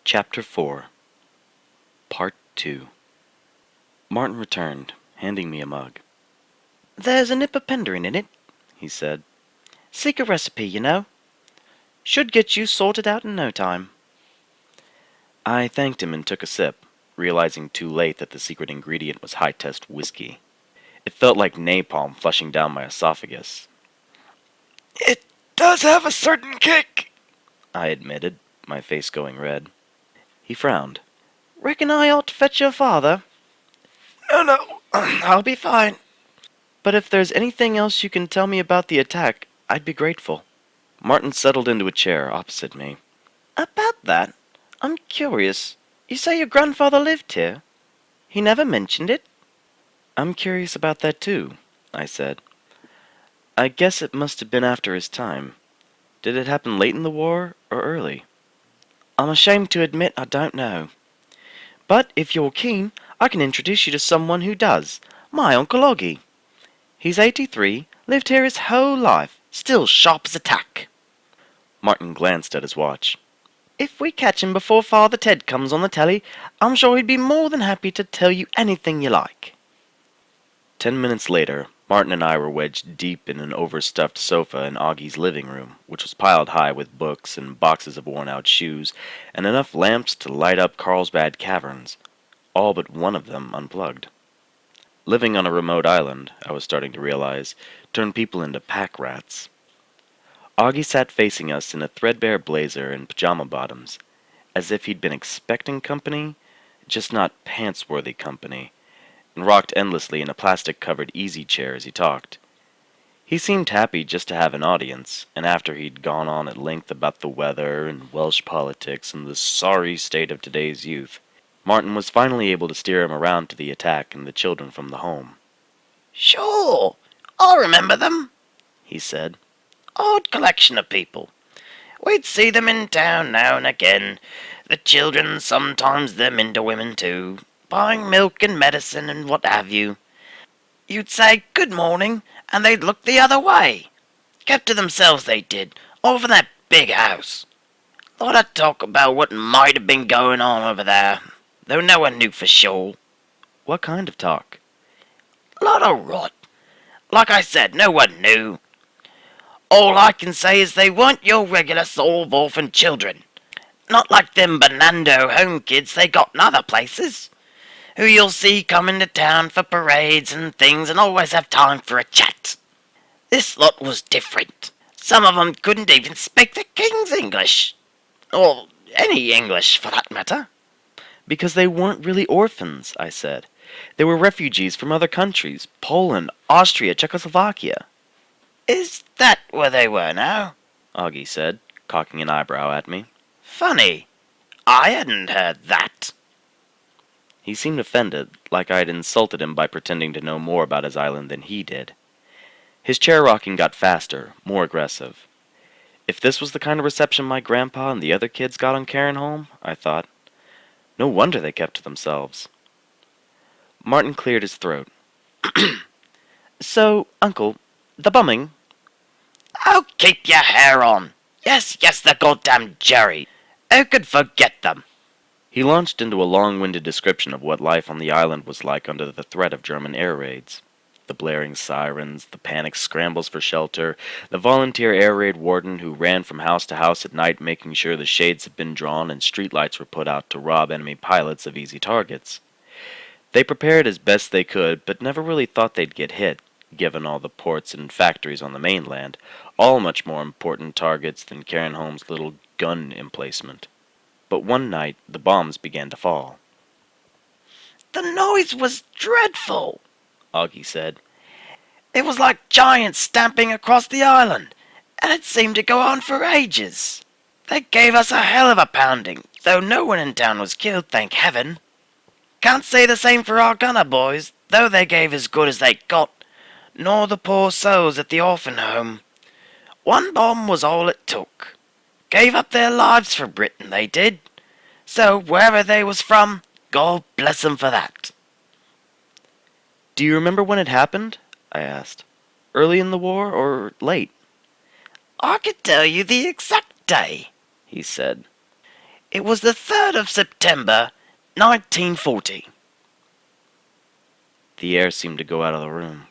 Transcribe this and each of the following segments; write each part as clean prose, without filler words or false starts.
Chapter 4 Part 2 Martin returned, handing me a mug. "There's a nip of Peregrine in it," he said. "Secret recipe, you know. Should get you sorted out in no time." I thanked him and took a sip, realizing too late that the secret ingredient was high-test whiskey. It felt like napalm flushing down my esophagus. "It does have a certain kick," I admitted, my face going red. He frowned. "Reckon I ought to fetch your father?" No, I'll be fine. But if there's anything else you can tell me about the attack, I'd be grateful." Martin settled into a chair opposite me. "About that, I'm curious. You say your grandfather lived here? He never mentioned it?" "I'm curious about that too," I said. "I guess it must have been after his time. Did it happen late in the war, or early?" "I'm ashamed to admit I don't know. But if you're keen, I can introduce you to someone who does. My Uncle Oggy. He's 83, lived here his whole life, still sharp as a tack." Martin glanced at his watch. "If we catch him before Father Ted comes on the telly, I'm sure he'd be more than happy to tell you anything you like." 10 minutes later, Martin and I were wedged deep in an overstuffed sofa in Augie's living room, which was piled high with books and boxes of worn-out shoes, and enough lamps to light up Carlsbad caverns, all but one of them unplugged. Living on a remote island, I was starting to realize, turned people into pack rats. Augie sat facing us in a threadbare blazer and pajama bottoms, as if he'd been expecting company, just not pants-worthy company, and rocked endlessly in a plastic-covered easy chair as he talked. He seemed happy just to have an audience, and after he'd gone on at length about the weather and Welsh politics and the sorry state of today's youth, Martin was finally able to steer him around to the attack and the children from the home. "Sure, I remember them," he said. "Odd collection of people. We'd see them in town now and again. The children, sometimes the minter women too, buying milk and medicine and what have you. You'd say good morning, and they'd look the other way. Kept to themselves, they did, over that big house. Lot of talk about what might have been going on over there, though no one knew for sure." "What kind of talk?" "Lot of rot. Like I said, no one knew. All I can say is they weren't your regular sort of orphan children. Not like them Bernardo home kids they got in other places, who you'll see come into town for parades and things and always have time for a chat. This lot was different. Some of 'em couldn't even speak the King's English. Or any English, for that matter." "Because they weren't really orphans," I said. "They were refugees from other countries, Poland, Austria, Czechoslovakia." "Is that where they were now?" Augie said, cocking an eyebrow at me. "Funny. I hadn't heard that." He seemed offended, like I had insulted him by pretending to know more about his island than he did. His chair-rocking got faster, more aggressive. If this was the kind of reception my grandpa and the other kids got on Cairnholm, I thought, no wonder they kept to themselves. Martin cleared his throat. "So, Uncle, the bumming?" "Oh, keep your hair on. Yes, the goddamn Jerry. Who could forget them?" He launched into a long-winded description of what life on the island was like under the threat of German air raids. The blaring sirens, the panicked scrambles for shelter, the volunteer air raid warden who ran from house to house at night making sure the shades had been drawn and streetlights were put out to rob enemy pilots of easy targets. They prepared as best they could, but never really thought they'd get hit, given all the ports and factories on the mainland, all much more important targets than Cairnholm's little gun emplacement. But one night, the bombs began to fall. "The noise was dreadful," Augie said. "It was like giants stamping across the island, and it seemed to go on for ages. They gave us a hell of a pounding, though no one in town was killed, thank heaven. Can't say the same for our gunner boys, though they gave as good as they got, nor the poor souls at the orphan home. One bomb was all it took. Gave up their lives for Britain, they did. So, wherever they was from, God bless 'em for that." "Do you remember when it happened?" I asked. "Early in the war, or late?" "I could tell you the exact day," he said. It was the 3rd of September, 1940. The air seemed to go out of the room.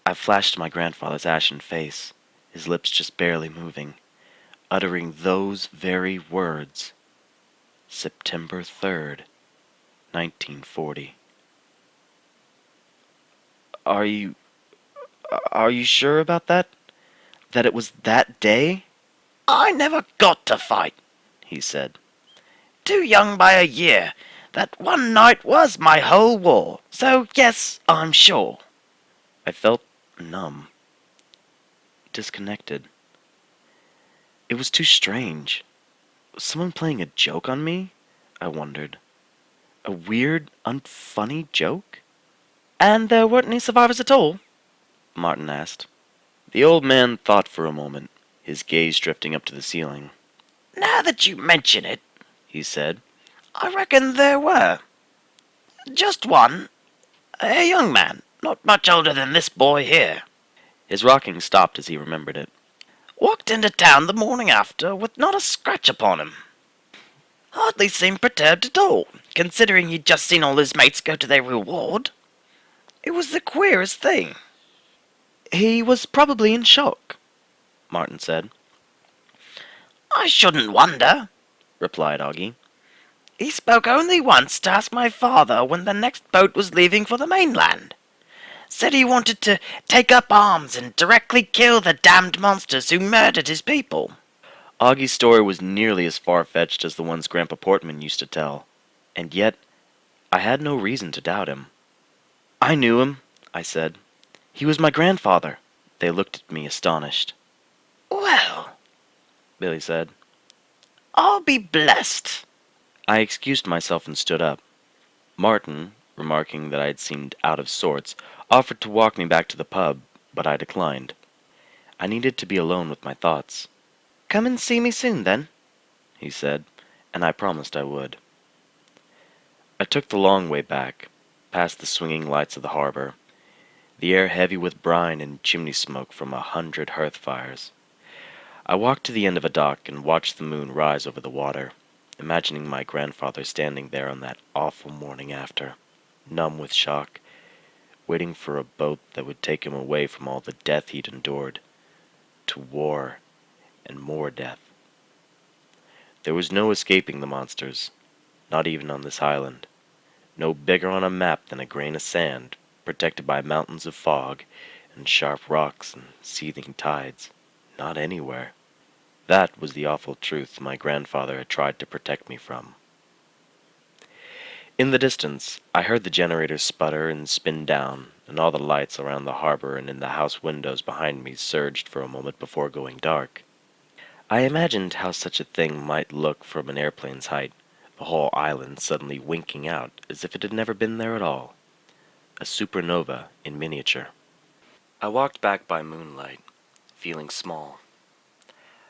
I flashed my grandfather's ashen face, his lips just barely moving, uttering those very words. September 3rd, 1940. Are you sure about that? That it was that day? I never got to fight, he said. Too young by a year. That one night was my whole war. So yes, I'm sure. I felt numb, disconnected. It was too strange. Was someone playing a joke on me? I wondered. A weird, unfunny joke? And there weren't any survivors at all? Martin asked. The old man thought for a moment, his gaze drifting up to the ceiling. Now that you mention it, he said, I reckon there were. Just one. A young man, not much older than this boy here. His rocking stopped as he remembered it. Walked into town the morning after with not a scratch upon him. Hardly seemed perturbed at all, considering he'd just seen all his mates go to their reward. It was the queerest thing. He was probably in shock, Martin said. I shouldn't wonder, replied Augie. He spoke only once to ask my father when the next boat was leaving for the mainland. Said he wanted to take up arms and directly kill the damned monsters who murdered his people. Augie's story was nearly as far-fetched as the ones Grandpa Portman used to tell, and yet I had no reason to doubt him. I knew him, I said. He was my grandfather. They looked at me astonished. Well, Billy said. I'll be blessed. I excused myself and stood up. Martin, remarking that I had seemed out of sorts, offered to walk me back to the pub, but I declined. I needed to be alone with my thoughts. Come and see me soon, then, he said, and I promised I would. I took the long way back, past the swinging lights of the harbor, the air heavy with brine and chimney smoke from 100 hearth fires. I walked to the end of a dock and watched the moon rise over the water, imagining my grandfather standing there on that awful morning after, numb with shock, waiting for a boat that would take him away from all the death he'd endured, to war and more death. There was no escaping the monsters, not even on this island, no bigger on a map than a grain of sand, protected by mountains of fog and sharp rocks and seething tides, not anywhere. That was the awful truth my grandfather had tried to protect me from. In the distance, I heard the generators sputter and spin down, and all the lights around the harbor and in the house windows behind me surged for a moment before going dark. I imagined how such a thing might look from an airplane's height, the whole island suddenly winking out as if it had never been there at all. A supernova in miniature. I walked back by moonlight, feeling small.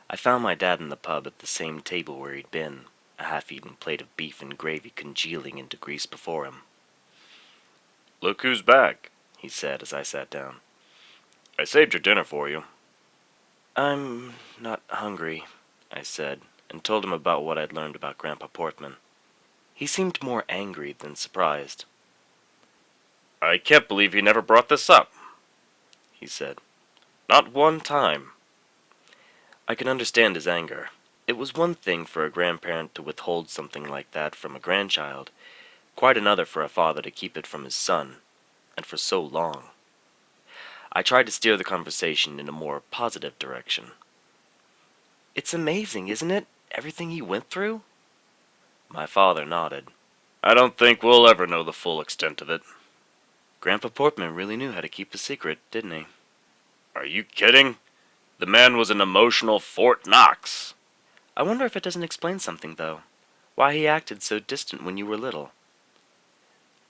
I found my dad in the pub at the same table where he'd been, a half-eaten plate of beef and gravy congealing into grease before him. "Look who's back," he said as I sat down. "I saved your dinner for you." I'm not hungry, I said, and told him about what I'd learned about Grandpa Portman. He seemed more angry than surprised. "I can't believe you never brought this up," he said. "Not one time." I could understand his anger. It was one thing for a grandparent to withhold something like that from a grandchild, quite another for a father to keep it from his son, and for so long. I tried to steer the conversation in a more positive direction. It's amazing, isn't it, everything he went through? My father nodded. "I don't think we'll ever know the full extent of it." Grandpa Portman really knew how to keep a secret, didn't he? "Are you kidding? The man was an emotional Fort Knox." I wonder if it doesn't explain something, though. Why he acted so distant when you were little.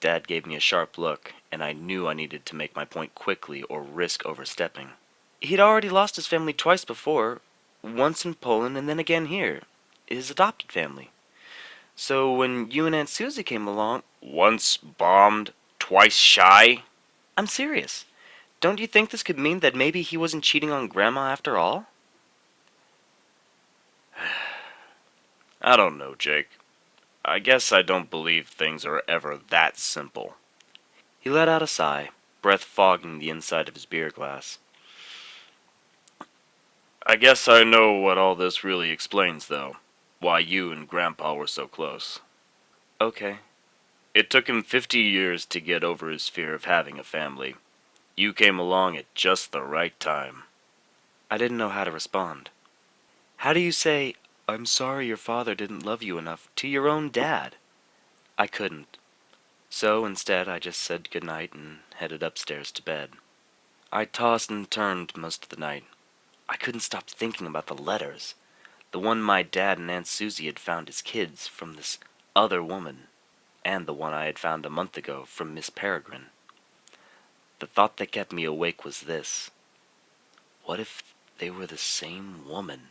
Dad gave me a sharp look, and I knew I needed to make my point quickly or risk overstepping. He'd already lost his family twice before, once in Poland and then again here, his adopted family. So when you and Aunt Susie came along... "Once bombed, twice shy?" I'm serious. Don't you think this could mean that maybe he wasn't cheating on Grandma after all? I don't know, Jake. I guess I don't believe things are ever that simple. He let out a sigh, breath fogging the inside of his beer glass. I guess I know what all this really explains, though. Why you and Grandpa were so close. Okay. It took him 50 years to get over his fear of having a family. You came along at just the right time. I didn't know how to respond. How do you say, "I'm sorry your father didn't love you enough," to your own dad? I couldn't. So instead I just said goodnight and headed upstairs to bed. I tossed and turned most of the night. I couldn't stop thinking about the letters. The one my dad and Aunt Susie had found as kids from this other woman, and the one I had found a month ago from Miss Peregrine. The thought that kept me awake was this: what if they were the same woman?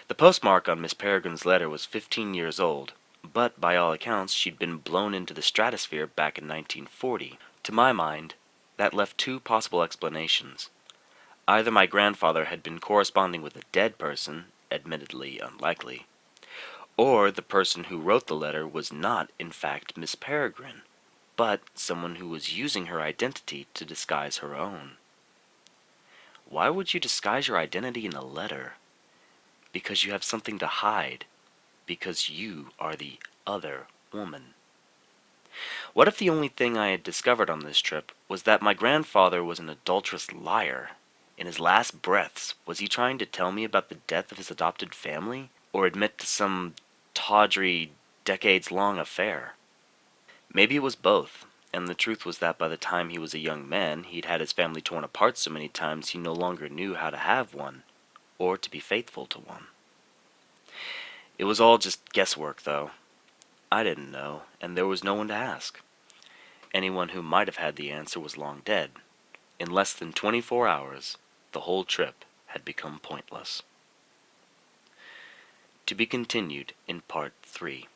The postmark on Miss Peregrine's letter was 15 years old, but by all accounts she'd been blown into the stratosphere back in 1940. To my mind, that left two possible explanations. Either my grandfather had been corresponding with a dead person, admittedly unlikely, or the person who wrote the letter was not, in fact, Miss Peregrine, but someone who was using her identity to disguise her own. Why would you disguise your identity in a letter? Because you have something to hide. Because you are the other woman. What if the only thing I had discovered on this trip was that my grandfather was an adulterous liar? In his last breaths, was he trying to tell me about the death of his adopted family, or admit to some tawdry, decades-long affair? Maybe it was both, and the truth was that by the time he was a young man, he'd had his family torn apart so many times he no longer knew how to have one, or to be faithful to one. It was all just guesswork, though. I didn't know, and there was no one to ask. Anyone who might have had the answer was long dead. In less than 24 hours, the whole trip had become pointless. To be continued in Part 3.